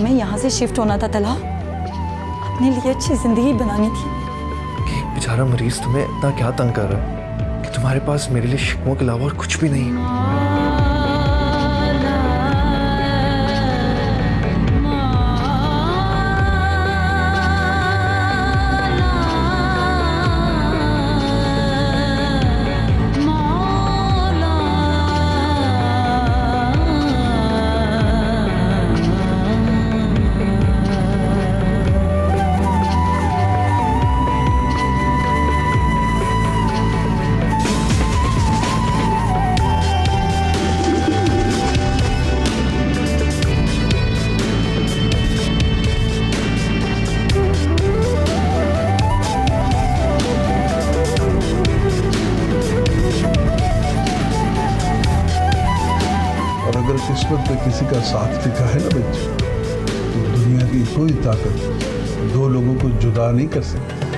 हमें यहाँ से शिफ्ट होना था तला, अपने लिए अच्छी जिंदगी बनानी थी। एक बेचारा मरीज तुम्हें इतना क्या तंग कर रहा है कि तुम्हारे पास मेरे लिए शिकवों के अलावा और कुछ भी नहीं है। और अगर किस्मत में किसी का साथ लिखा है ना बच्चे, तो दुनिया की कोई ताकत दो लोगों को जुदा नहीं कर सकती।